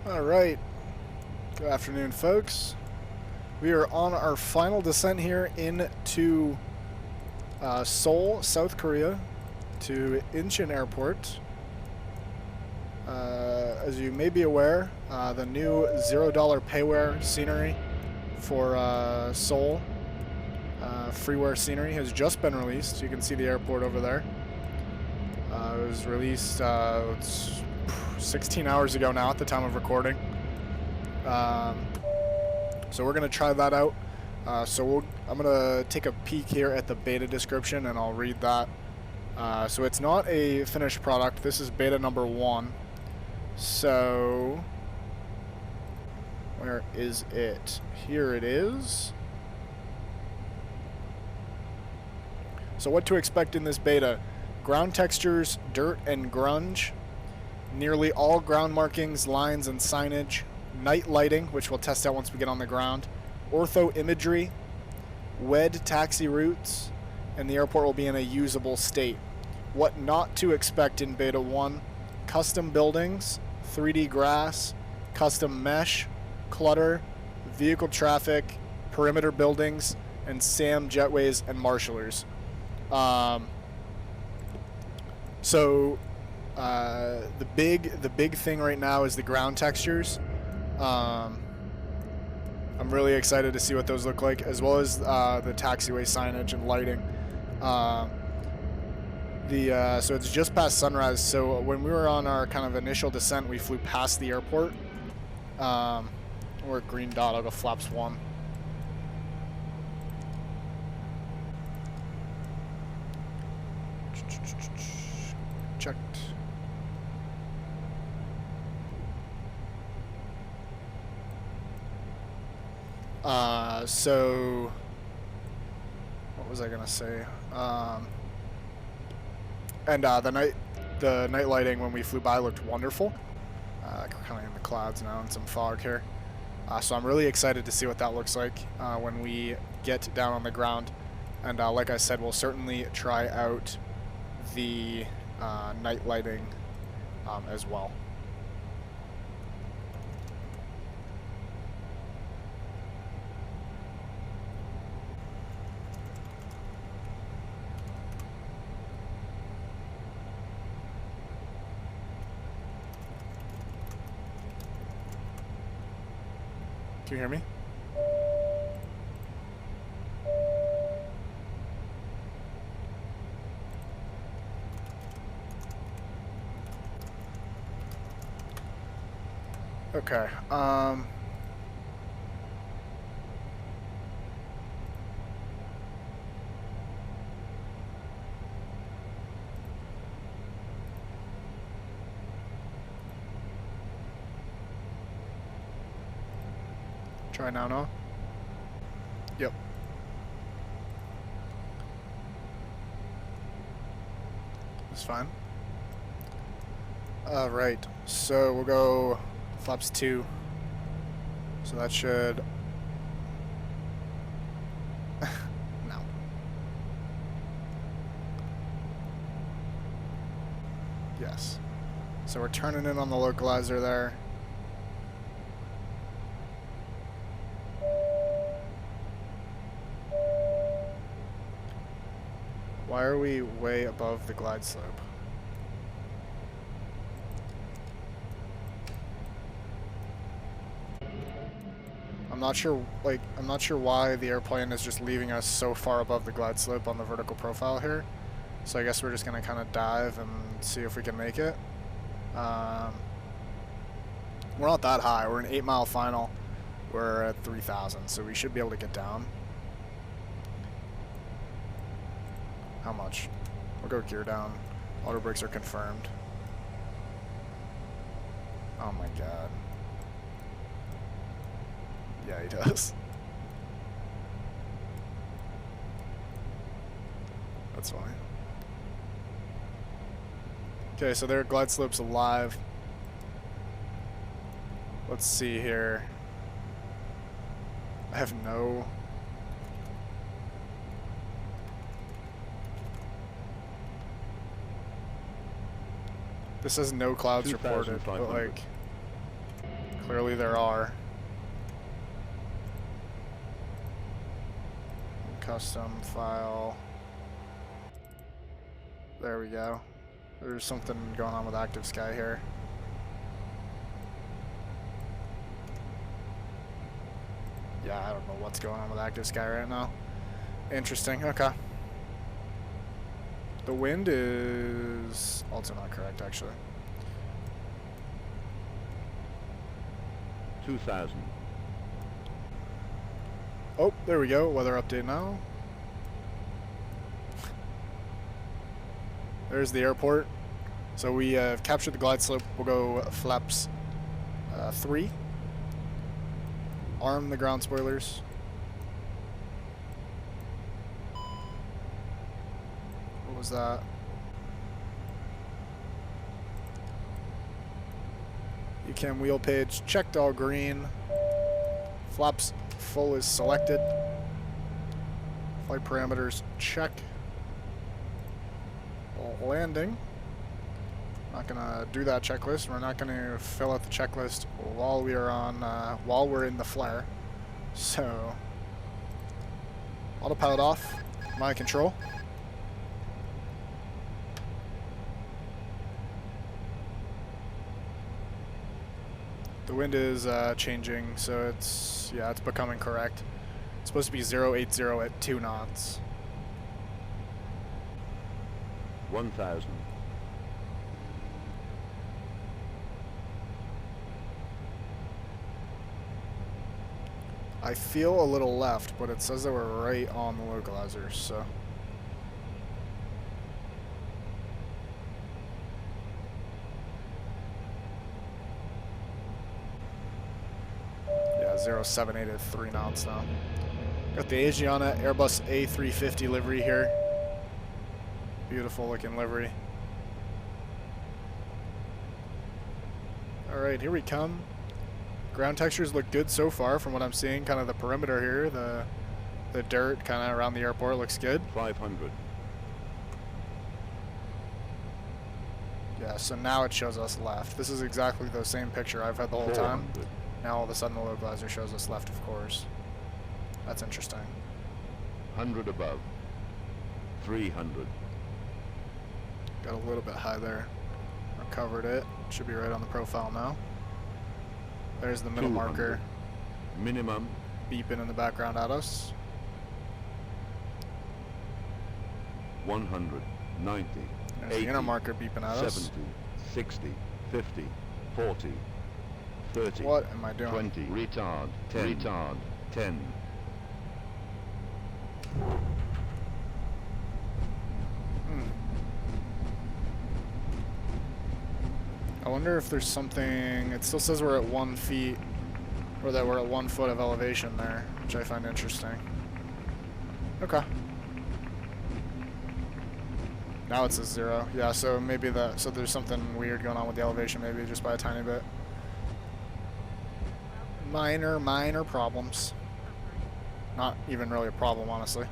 Alright, good afternoon folks. We are on our final descent here into Seoul, South Korea to Incheon Airport. As you may be aware, the new $0 Payware scenery for Seoul, freeware scenery, has just been released. You can see the airport over there. It was released it's 16 hours ago now at the time of recording. So we're going to try that out. I'm going to take a peek here at the beta description and I'll read that. So it's not a finished product. This is beta number 1. So where is it? Here it is. So what to expect in this beta: ground textures, dirt and grunge, nearly all ground markings, lines and signage, night lighting, which we'll test out once we get on the ground, ortho imagery, WED taxi routes, and the airport will be in a usable state. What not to expect in beta 1: custom buildings, 3D grass, custom mesh, clutter, vehicle traffic, perimeter buildings, and SAM jetways and marshallers. The big thing right now is the ground textures. I'm really excited to see what those look like, as well as the taxiway signage and lighting. So it's just past sunrise. So when we were on our kind of initial descent, we flew past the airport. We're at green dot. I'll go flaps 1. Checked. So what was I gonna say? And the night lighting when we flew by looked wonderful. Kind of in the clouds now and some fog here. So I'm really excited to see what that looks like when we get down on the ground. And like I said, we'll certainly try out the night lighting as well. Can you hear me? Okay. Try now, no? Yep. That's fine. Alright, so we'll go flaps 2. So that should... no. Yes. So we're turning in on the localizer there. Why are we way above the glide slope? I'm not sure why the airplane is just leaving us so far above the glide slope on the vertical profile here. So I guess we're just gonna kind of dive and see if we can make it. We're not that high. We're an 8-mile final. We're at 3,000, so we should be able to get down. How much? We'll go gear down. Auto brakes are confirmed. Oh my god. Yeah, he does. That's fine. Okay, so their glide slope's alive. Let's see here. I have no... This says no clouds reported, but like Clearly there are. Custom file. There we go. There's something going on with Active Sky here. Yeah, I don't know what's going on with Active Sky right now. Interesting, okay. The wind is also not correct, actually. 2,000. Oh, there we go. Weather update now. There's the airport. So we have captured the glide slope. We'll go flaps 3. Arm the ground spoilers. What was that? ECAM wheel page checked, all green. Flaps full is selected. Flight parameters check. Landing. Not gonna do that checklist. We're not gonna fill out the checklist while we are on, while we're in the flare. So, autopilot off. My control. The wind is changing, so it's becoming correct. It's supposed to be 080 at 2 knots. 1,000. I feel a little left, but it says that we're right on the localizers, so. Yeah, 078 at 3 knots now. Got the Asiana Airbus A350 livery here. Beautiful looking livery. Alright, here we come. Ground textures look good so far from what I'm seeing. Kind of the perimeter here, the dirt kind of around the airport looks good. 500. Yeah, so now it shows us left. This is exactly the same picture I've had the whole time. 400. Now all of a sudden the localizer shows us left, of course. That's interesting. 100 above. 300. Got a little bit high there. Recovered it. Should be right on the profile now. There's the middle 200. marker Minimum. beeping in the background at us. 100. 90. There's 80, the inner marker beeping at 70. us. 60. 50. 40. 30. What am I doing? 20. Retard. 10. Retard. 10. I wonder if there's something. It still says we're at 1 feet, or that we're at 1 foot of elevation there, which I find interesting. Okay. Now it says 0. Yeah, so maybe that. So there's something weird going on with the elevation, maybe just by a tiny bit. Minor problems. Not even really a problem, honestly.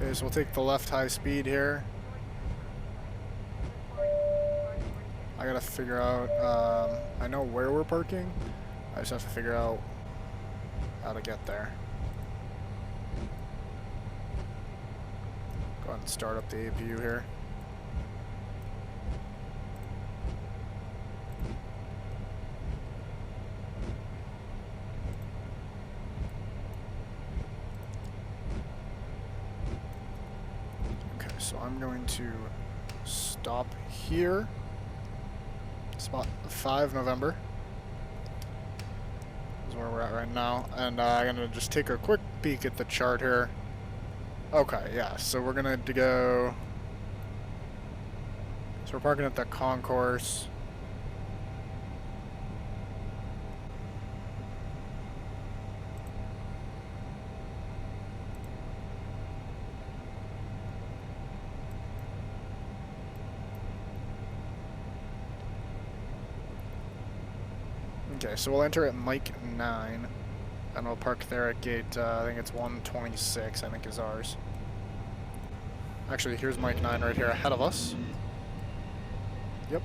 Okay, so we'll take the left high speed here. I gotta figure out, I know where we're parking. I just have to figure out how to get there. Go ahead and start up the APU here. So I'm going to stop here, spot 5 November is where we're at right now, and I'm going to just take a quick peek at the chart here. Okay, yeah, so we're going to go, so we're parking at the concourse. Okay, so we'll enter at Mike 9, and we'll park there at gate, I think it's 126, I think is ours. Actually, here's Mike 9 right here ahead of us. Yep.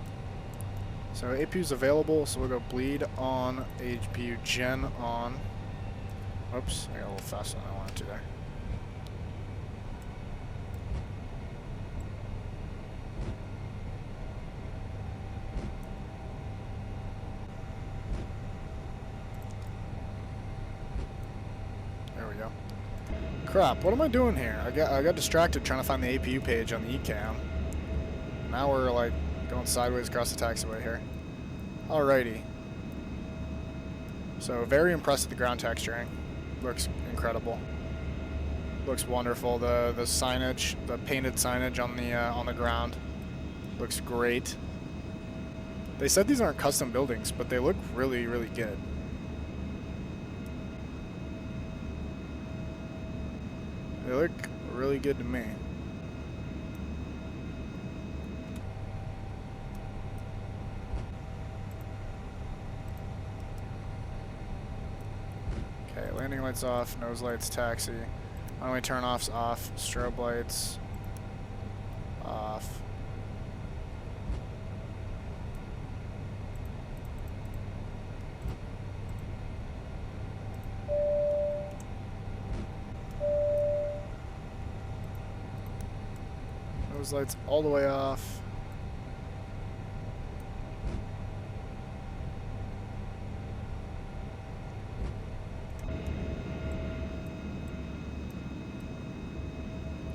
So APU's available, so we'll go bleed on, APU gen on. Oops, I got a little faster than I wanted to there. There we go. Crap, what am I doing here? I got distracted trying to find the APU page on the eCam. Now we're like going sideways across the taxiway here. Alrighty. So very impressed with the ground texturing. Looks incredible. Looks wonderful. The signage, the painted signage on the ground, looks great. They said these aren't custom buildings, but they look really, really good. They look really good to me. Okay, landing lights off, nose lights, taxi. Only turn offs off, strobe lights off. Nose lights all the way off.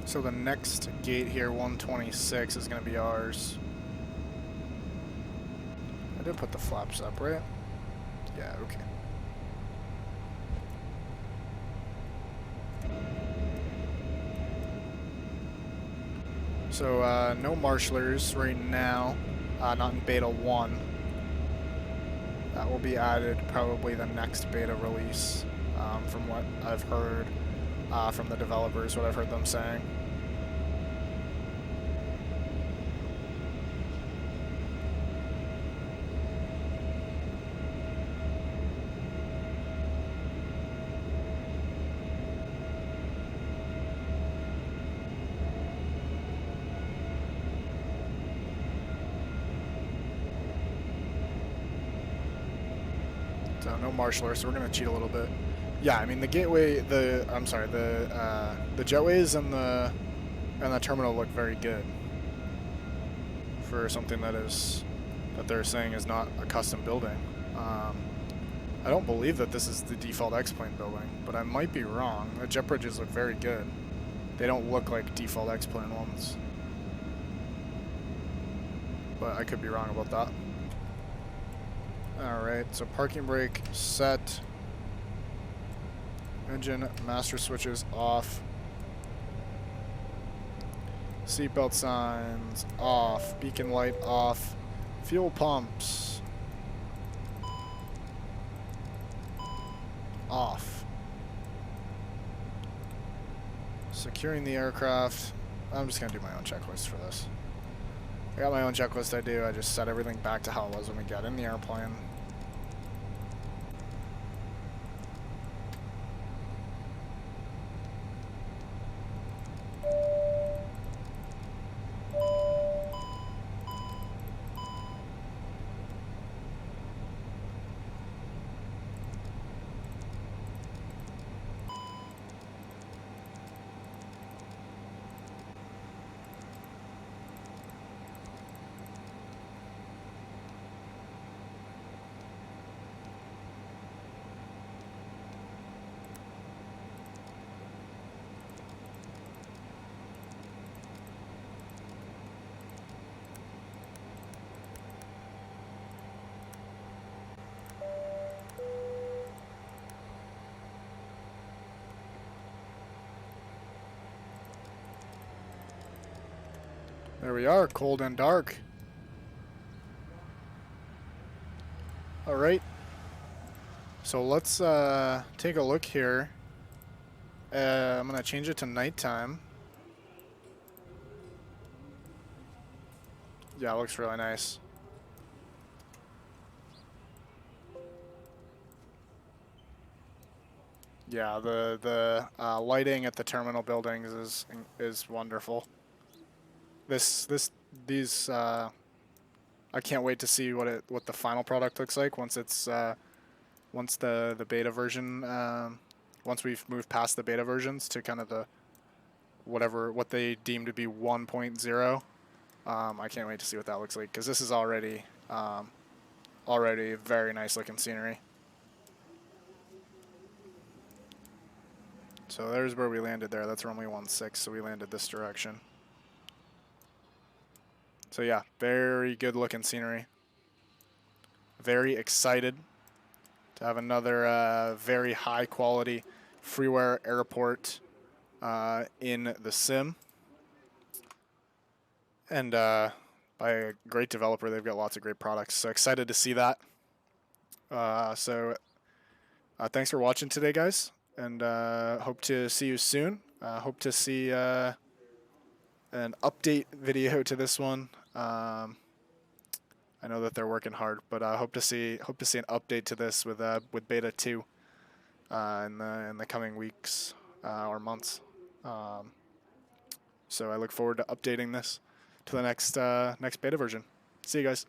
So the next gate here, 126, is going to be ours. I did put the flaps up, right? Yeah, okay. So no marshalers right now, not in beta 1. That will be added probably the next beta release, from what I've heard from the developers, what I've heard them saying. So no marshaler, so we're gonna cheat a little bit. Yeah, I mean the gateway, the jetways and the terminal look very good for something that they're saying is not a custom building. I don't believe that this is the default X-plane building, but I might be wrong. The jet bridges look very good. They don't look like default X-plane ones, but I could be wrong about that. Alright, so parking brake set. Engine master switches off. Seatbelt signs off. Beacon light off. Fuel pumps off. Securing the aircraft. I'm just going to do my own checklist for this. I got my own checklist I do. I just set everything back to how it was when we got in the airplane. There we are, cold and dark. Alright. So let's take a look here. I'm going to change it to nighttime. Yeah, it looks really nice. Yeah, the lighting at the terminal buildings is wonderful. These I can't wait to see what the final product looks like once it's once the beta version once we've moved past the beta versions to kind of the what they deem to be 1.0. I can't wait to see what that looks like because this is already very nice looking scenery. So there's where we landed there. That's runway 16, so we landed this direction. So yeah, very good looking scenery. Very excited to have another very high quality freeware airport in the sim. And by a great developer, they've got lots of great products. So excited to see that. Thanks for watching today, guys, and hope to see you soon. Hope to see an update video to this one. I know that they're working hard, but I hope to see an update to this with beta 2 in the coming weeks or months. So I look forward to updating this to the next beta version. See you guys.